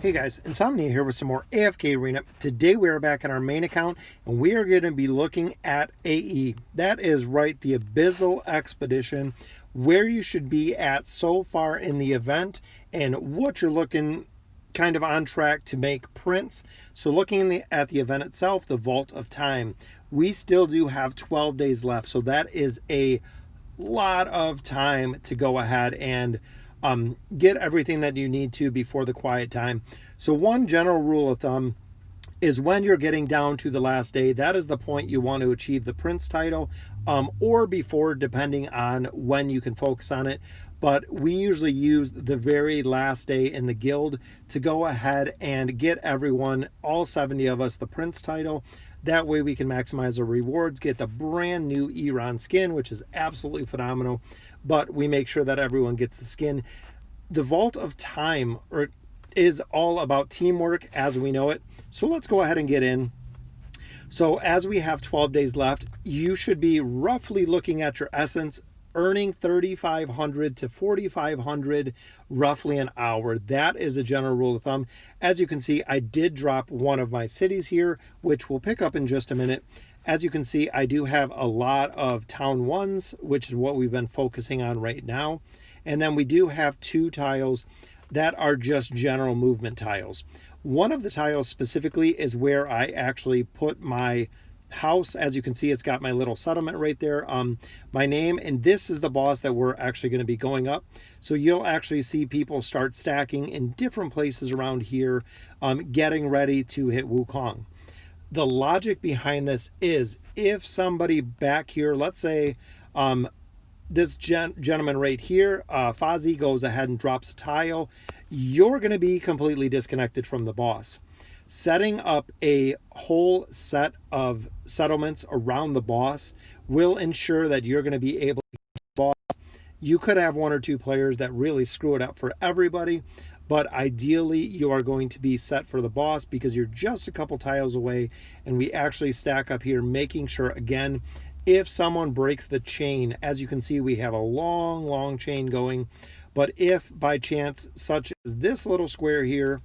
Hey guys, Insomnia here with some more AFK Arena. Today we are back on our main account and we are going to be looking at AE. That is right, the Abyssal Expedition, where you should be at so far in the event and what you're looking kind of on track to make prints. So looking at the event itself, the Vault of Time, we still do have 12 days left. So that is a lot of time to go ahead and get everything that you need to before the quiet time. So one general rule of thumb is when you're getting down to the last day, that is the point you want to achieve the Prince title, or before, depending on when you can focus on it. But we usually use the very last day in the guild to go ahead and get everyone, all 70 of us, the Prince title. That way we can maximize our rewards, get the brand new Eironn skin, which is absolutely phenomenal, but we make sure that everyone gets the skin. The Vault of Time is all about teamwork as we know it. So let's go ahead and get in. So as we have 12 days left, you should be roughly looking at your essence, earning 3,500 to 4,500 roughly an hour. That is a general rule of thumb. As you can see, I did drop one of my cities here, which we'll pick up in just a minute. As you can see, I do have a lot of town ones, which is what we've been focusing on right now. And then we do have 2 tiles that are just general movement tiles. One of the tiles specifically is where I actually put my house. As you can see, it's got my little settlement right there, my name, and this is the boss that we're actually going to be going up. So you'll actually see people start stacking in different places around here, getting ready to hit Wukong. The logic behind this is if somebody back here, let's say this gentleman right here, Fozzie, goes ahead and drops a tile, you're going to be completely disconnected from the boss. Setting up a whole set of settlements around the boss will ensure that you're going to be able to get the boss. You could have 1 or 2 players that really screw it up for everybody, but ideally you are going to be set for the boss because you're just a couple tiles away. And we actually stack up here, making sure, again, if someone breaks the chain, as you can see, we have a long chain going. But if by chance, such as this little square here,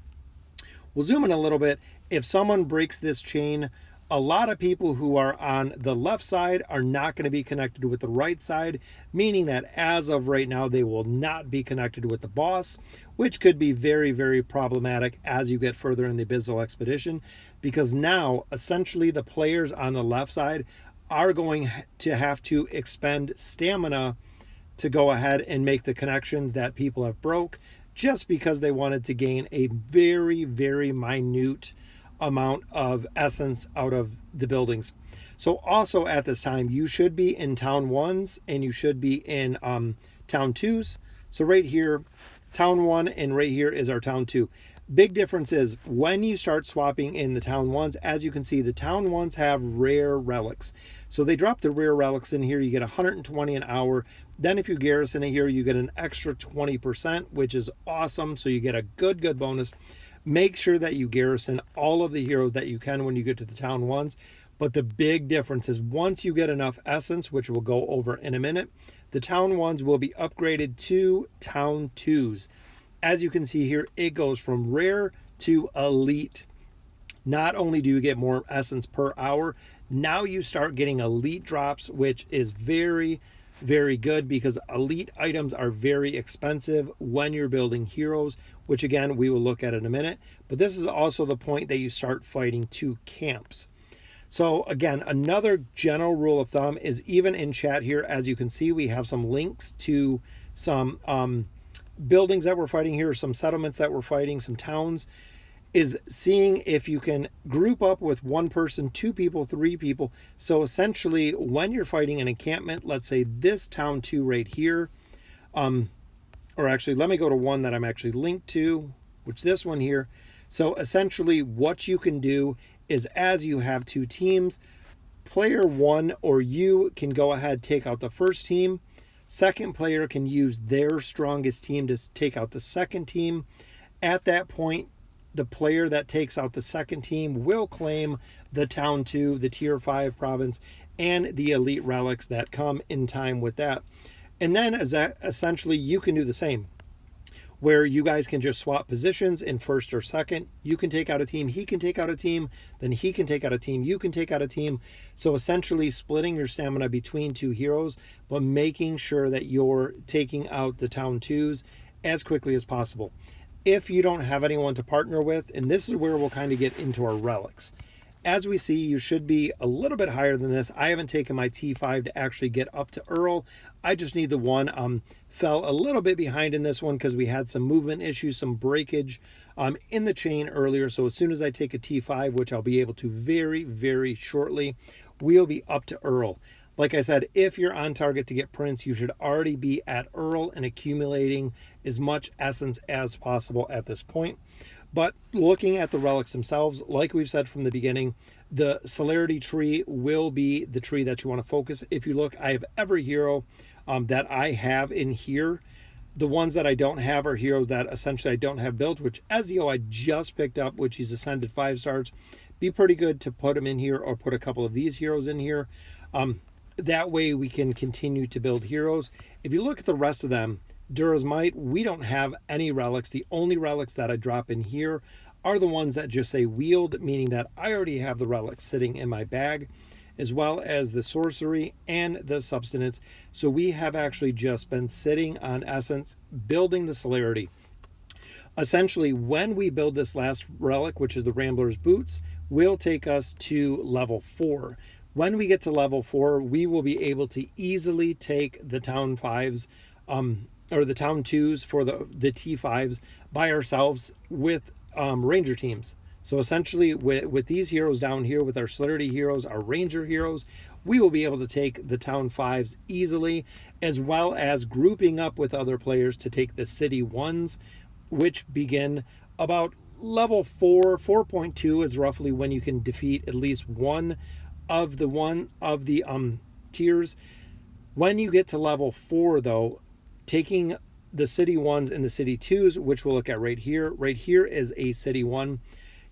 we'll zoom in a little bit. If someone breaks this chain, a lot of people who are on the left side are not going to be connected with the right side, meaning that as of right now, they will not be connected with the boss, which could be very problematic as you get further in the Abyssal Expedition, because now essentially the players on the left side are going to have to expend stamina to go ahead and make the connections that people have broke, just because they wanted to gain a very minute amount of essence out of the buildings. So also at this time, you should be in town 1s and you should be in town 2s. So right here, town 1, and right here is our town 2. Big difference is when you start swapping in the town 1s, as you can see, the town 1s have rare relics. So they drop the rare relics in here. You get 120 an hour. Then if you garrison it here, you get an extra 20%, which is awesome. So you get a good bonus. Make sure that you garrison all of the heroes that you can when you get to the town 1s. But the big difference is once you get enough essence, which we'll go over in a minute, the town 1s will be upgraded to town 2s. As you can see here, it goes from rare to elite. Not only do you get more essence per hour, now you start getting elite drops, which is very good because elite items are very expensive when you're building heroes, which again, we will look at in a minute. But this is also the point that you start fighting 2 camps. So again, another general rule of thumb is even in chat here, as you can see, we have some links to some buildings that we're fighting here, some settlements that we're fighting, some towns, is seeing if you can group up with 1 person, 2 people, 3 people. So essentially when you're fighting an encampment, let's say this town 2 right here, or actually let me go to one that I'm actually linked to, which this one here. So essentially what you can do is, as you have 2 teams, player 1 or you can go ahead, take out the first team. Second player can use their strongest team to take out the second team. At that point, the player that takes out the second team will claim the town 2, the tier 5 province, and the elite relics that come in time with that. And then essentially you can do the same. where you guys can just swap positions in first or second. You can take out a team, he can take out a team, then he can take out a team, you can take out a team. So essentially splitting your stamina between two heroes, but making sure that you're taking out the town 2s as quickly as possible. If you don't have anyone to partner with, and this is where we'll kind of get into our relics. As we see, you should be a little bit higher than this. I haven't taken my T5 to actually get up to Earl. I just need the one. Fell a little bit behind in this one because we had some movement issues, some breakage in the chain earlier. So as soon as I take a T5, which I'll be able to very, very shortly, we'll be up to Earl. Like I said, if you're on target to get Prince, you should already be at Earl and accumulating as much essence as possible at this point. But looking at the relics themselves, like we've said from the beginning, the celerity tree will be the tree that you want to focus. If you look, I have every hero that I have in here. The ones that I don't have are heroes that essentially I don't have built, which Ezio I just picked up, which he's ascended 5 stars. Be pretty good to put him in here or put a couple of these heroes in here. That way we can continue to build heroes. If you look at the rest of them, Dura's Might, we don't have any relics. The only relics that I drop in here are the ones that just say wield, meaning that I already have the relics sitting in my bag, as well as the sorcery and the substance. So we have actually just been sitting on essence, building the celerity. Essentially, when we build this last relic, which is the Rambler's Boots, will take us to level 4. When we get to level 4, we will be able to easily take the town 5s, or the town 2s for the T5s by ourselves with ranger teams. So essentially with these heroes down here, with our celerity heroes, our ranger heroes, we will be able to take the town 5s easily, as well as grouping up with other players to take the city 1s, which begin about level 4. 4.2 is roughly when you can defeat at least one of the tiers. When you get to level 4 though, taking the city 1s and the city 2s, which we'll look at right here. Right here is a city 1.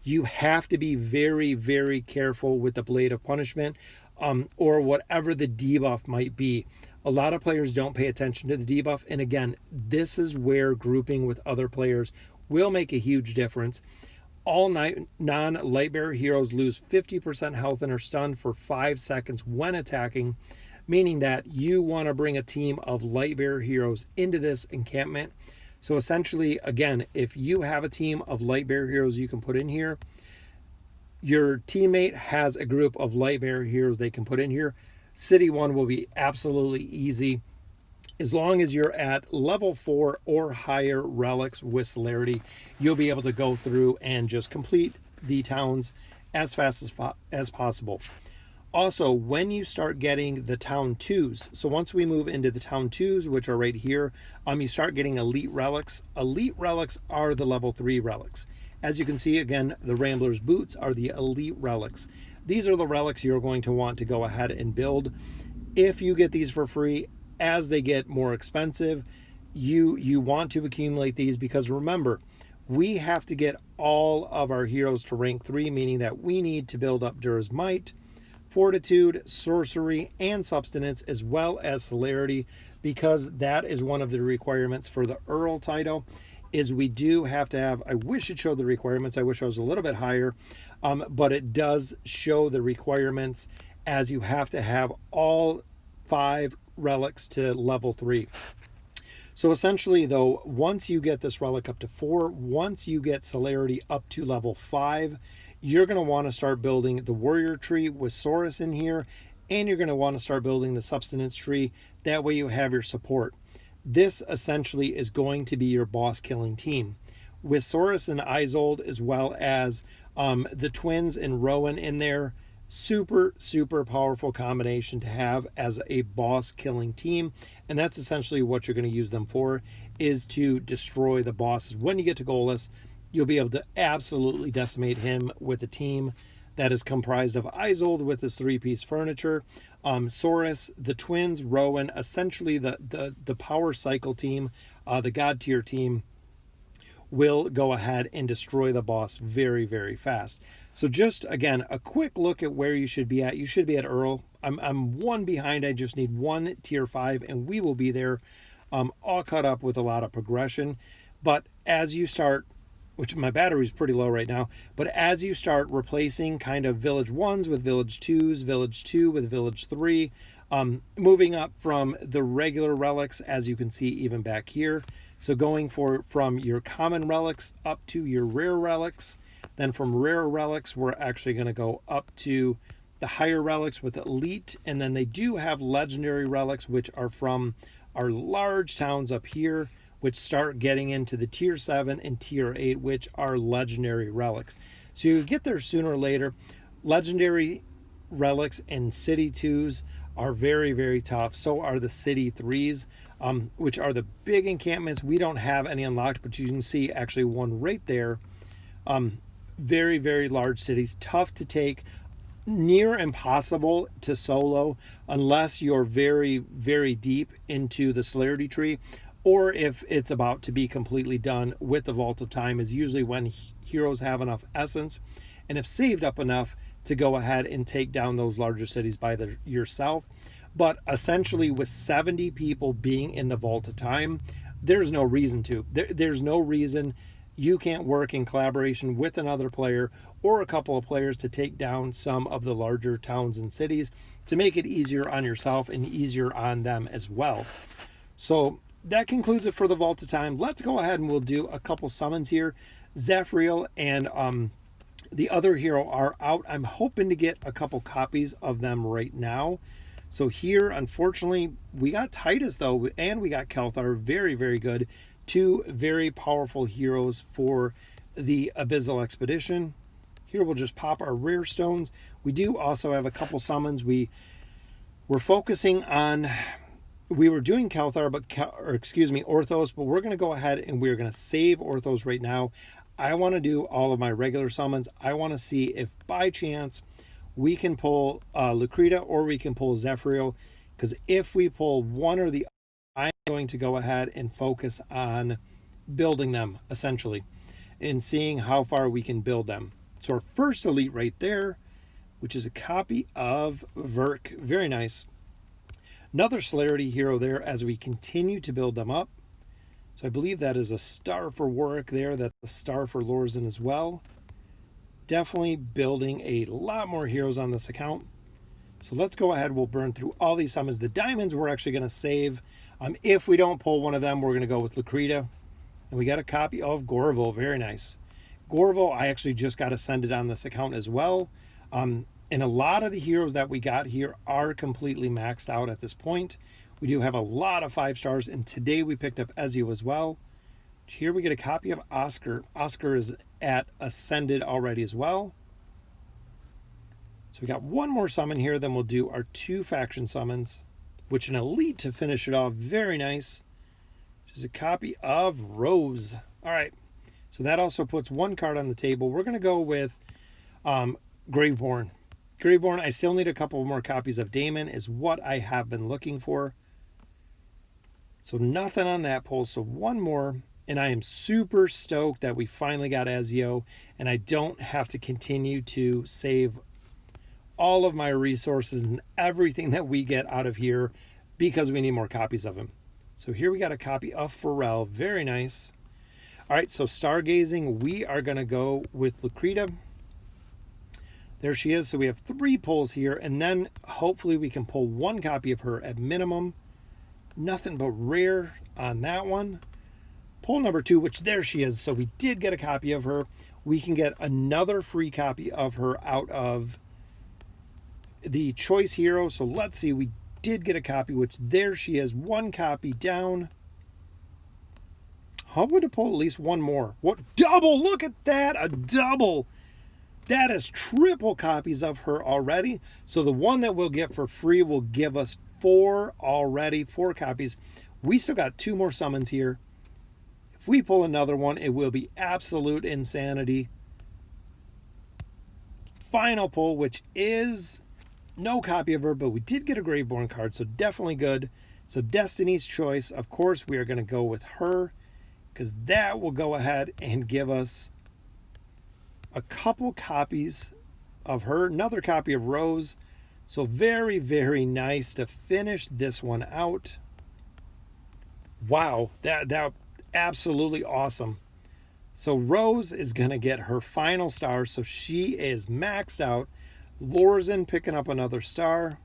You have to be very, very careful with the Blade of Punishment, or whatever the debuff might be. A lot of players don't pay attention to the debuff. And again, this is where grouping with other players will make a huge difference. All non-Lightbearer heroes lose 50% health and are stunned for 5 seconds when attacking, meaning that you want to bring a team of Lightbearer heroes into this encampment. So essentially, again, if you have a team of Lightbearer heroes you can put in here, your teammate has a group of Lightbearer heroes they can put in here. City 1 will be absolutely easy. As long as you're at level 4 or higher relics with celerity, you'll be able to go through and just complete the towns as fast as possible. Also, when you start getting the town 2s, so once we move into the town 2s, which are right here, you start getting elite relics. Elite relics are the level 3 relics. As you can see, again, the Rambler's Boots are the elite relics. These are the relics you're going to want to go ahead and build. If you get these for free, as they get more expensive, you want to accumulate these, because remember, we have to get all of our heroes to rank 3, meaning that we need to build up Dura's Might, Fortitude, Sorcery, and Substance, as well as Celerity, because that is one of the requirements for the Earl title. Is we do have to have, I wish it showed the requirements, I wish I was a little bit higher, but it does show the requirements, as you have to have all 5 relics to level 3. So essentially though, once you get this relic up to 4, once you get Celerity up to level 5, you're going to want to start building the warrior tree with Saurus in here, and you're going to want to start building the substance tree. That way you have your support. This essentially is going to be your boss killing team. With Saurus and Isolde, as well as the twins and Rowan in there, super powerful combination to have as a boss killing team. And that's essentially what you're going to use them for, is to destroy the bosses. When you get to Golas, you'll be able to absolutely decimate him with a team that is comprised of Isolde with his 3-piece furniture, Saurus, the twins, Rowan, essentially the power cycle team, the god tier team, will go ahead and destroy the boss very, very fast. So just, again, a quick look at where you should be at. You should be at Earl. I'm 1 behind. I just need 1 tier 5, and we will be there, all caught up with a lot of progression. But as you start, which my battery's pretty low right now, but as you start replacing kind of village 1s with village 2s, village 2 with village 3, moving up from the regular relics, as you can see even back here. So going from your common relics up to your rare relics. Then from rare relics, we're actually going to go up to the higher relics with elite. And then they do have legendary relics, which are from our large towns up here, which start getting into the tier 7 and tier 8, which are legendary relics. So you get there sooner or later. Legendary relics and city 2s are very, very tough. So are the city 3s, which are the big encampments. We don't have any unlocked, but you can see actually one right there. Very, very large cities, tough to take, near impossible to solo unless you're very, very deep into the celerity tree, or if it's about to be completely done with the Vault of Time, is usually when heroes have enough essence and have saved up enough to go ahead and take down those larger cities by yourself. But essentially with 70 people being in the Vault of Time, there's no reason to. There's no reason you can't work in collaboration with another player or a couple of players to take down some of the larger towns and cities to make it easier on yourself and easier on them as well. So that concludes it for the Vault of Time. Let's go ahead and we'll do a couple summons here. Zephyriel and the other hero are out. I'm hoping to get a couple copies of them right now. So here, unfortunately, we got Titus though, and we got Kelthar. Very, very good. Two very powerful heroes for the Abyssal Expedition. Here we'll just pop our rare stones. We do also have a couple summons. We're focusing on, we were doing Kelthar, Orthos, but we're going to go ahead and we're going to save Orthos right now. I want to do all of my regular summons. I want to see if by chance we can pull Lucretia or we can pull Zephyriel, because if we pull one or the other, I'm going to go ahead and focus on building them, essentially, and seeing how far we can build them. So our first elite right there, which is a copy of Verk. Very nice. Another celerity hero there as we continue to build them up. So I believe that is a star for Warwick there. That's a star for Lorzen as well. Definitely building a lot more heroes on this account. So let's go ahead. We'll burn through all these summons. The diamonds we're actually going to save. If we don't pull one of them, we're going to go with Lucretia. And we got a copy of Gorvo. Very nice. Gorvo, I actually just got ascended on this account as well. And a lot of the heroes that we got here are completely maxed out at this point. We do have a lot of 5 stars. And today we picked up Ezio as well. Here we get a copy of Oscar. Oscar is at ascended already as well. So we got one more summon here. Then we'll do our 2 faction summons, which an elite to finish it off. Very nice. Which is a copy of Rose. All right. So that also puts 1 card on the table. We're going to go with Graveborn. Graveborn, I still need a couple more copies of Daemon is what I have been looking for. So nothing on that pull. So 1 more. And I am super stoked that we finally got Ezio. And I don't have to continue to save all of my resources and everything that we get out of here because we need more copies of him. So here we got a copy of Pharrell. Very nice. All right, so stargazing, we are going to go with Lucretia. There she is. So we have 3 pulls here, and then hopefully we can pull 1 copy of her at minimum. Nothing but rare on that one. Pull number 2, which there she is. So we did get a copy of her. We can get another free copy of her out of the choice hero. So let's see, we did get a copy, which there she is, 1 copy down. How would to pull at least 1 more? What double? Look at that, a double. That is triple copies of her already. So the one that we'll get for free will give us 4 already, 4 copies. We still got 2 more summons here. If we pull another one, it will be absolute insanity. Final pull, which is no copy of her, but we did get a Graveborn card, so definitely good. So Destiny's Choice, of course, we are going to go with her because that will go ahead and give us a couple copies of her, another copy of Rose. So very, very nice to finish this one out. Wow, that Absolutely awesome. So Rose is going to get her final star. So she is maxed out. Lorzen picking up another star.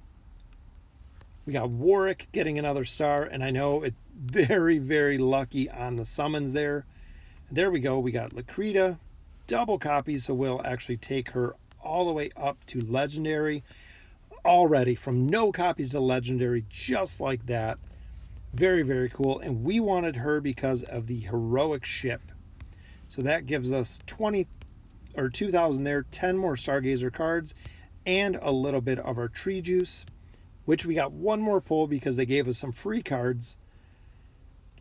We got Warwick getting another star. And I know it's very, very lucky on the summons there. There we go. We got Lucretia. Double copies. So we'll actually take her all the way up to legendary. Already from no copies to legendary. Just like that. Very, very cool. And we wanted her because of the heroic ship. So that gives us 20 or 2,000 there, 10 more Stargazer cards, and a little bit of our tree juice, which we got one more pull because they gave us some free cards.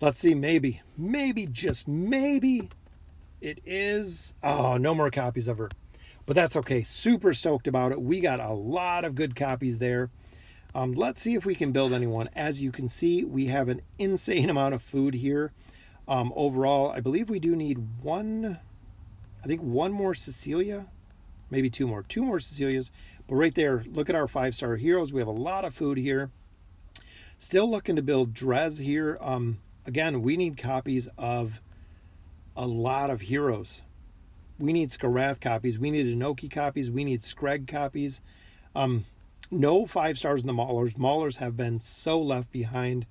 Let's see, maybe, just maybe it is. Oh, no more copies of her. But that's okay. Super stoked about it. We got a lot of good copies there. Let's see if we can build anyone. As you can see, we have an insane amount of food here. Overall, I believe we do need one more Cecilia, maybe two more Cecilias. But right there, look at our 5-star heroes. We have a lot of food here. Still looking to build Drez here. Again, we need copies of a lot of heroes. We need Skarath copies. We need Inoki copies. We need Screg copies. No 5-stars in the Maulers. Maulers have been so left behind.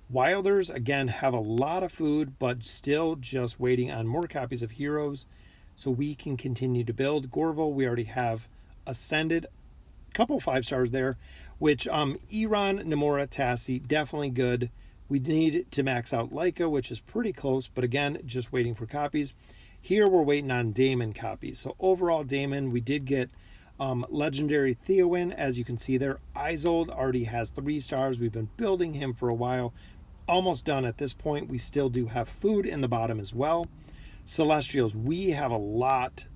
Wilders, again, have a lot of food, but still just waiting on more copies of heroes so we can continue to build. Gorval, we already have ascended. A couple 5-stars there, which Eironn, Namora, Tassi, definitely good. We need to max out Leica, which is pretty close, but again, just waiting for copies. Here we're waiting on Daemon copies. So overall, Daemon, we did get legendary Theowin, as you can see there. Isolde already has 3 stars. We've been building him for a while. Almost done at this point. We still do have food in the bottom as well. Celestials, we have a lot.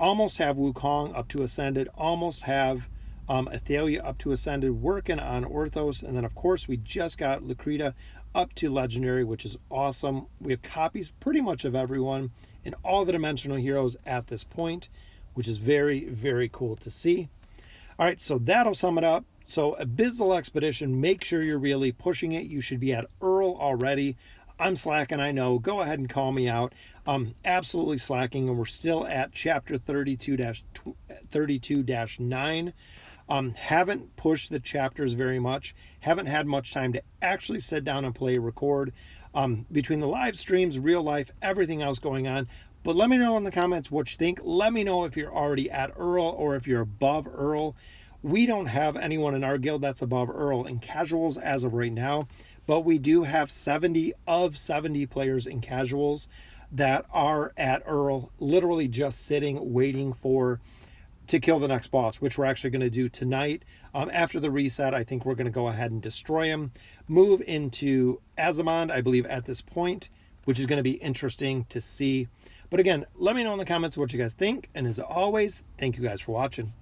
Almost have Wukong up to Ascended. Almost have Athalia up to Ascended. Working on Orthos. And then, of course, we just got Lucretia up to Legendary, which is awesome. We have copies pretty much of everyone and all the dimensional heroes at this point, which is very, very cool to see. All right, so that'll sum it up. So Abyssal Expedition, make sure you're really pushing it. You should be at Earl already. I'm slacking, I know. Go ahead and call me out. Absolutely slacking, and we're still at chapter 32-9. Haven't pushed the chapters very much. Haven't had much time to actually sit down and play record. Between the live streams, real life, everything else going on. But let me know in the comments what you think. Let me know if you're already at Earl or if you're above Earl. We don't have anyone in our guild that's above Earl in casuals as of right now, but we do have 70 of 70 players in casuals that are at Earl, literally just sitting, waiting to kill the next boss, which we're actually going to do tonight. After the reset, I think we're going to go ahead and destroy him, move into Azamond, I believe, at this point, which is going to be interesting to see. But again, let me know in the comments what you guys think. And as always, thank you guys for watching.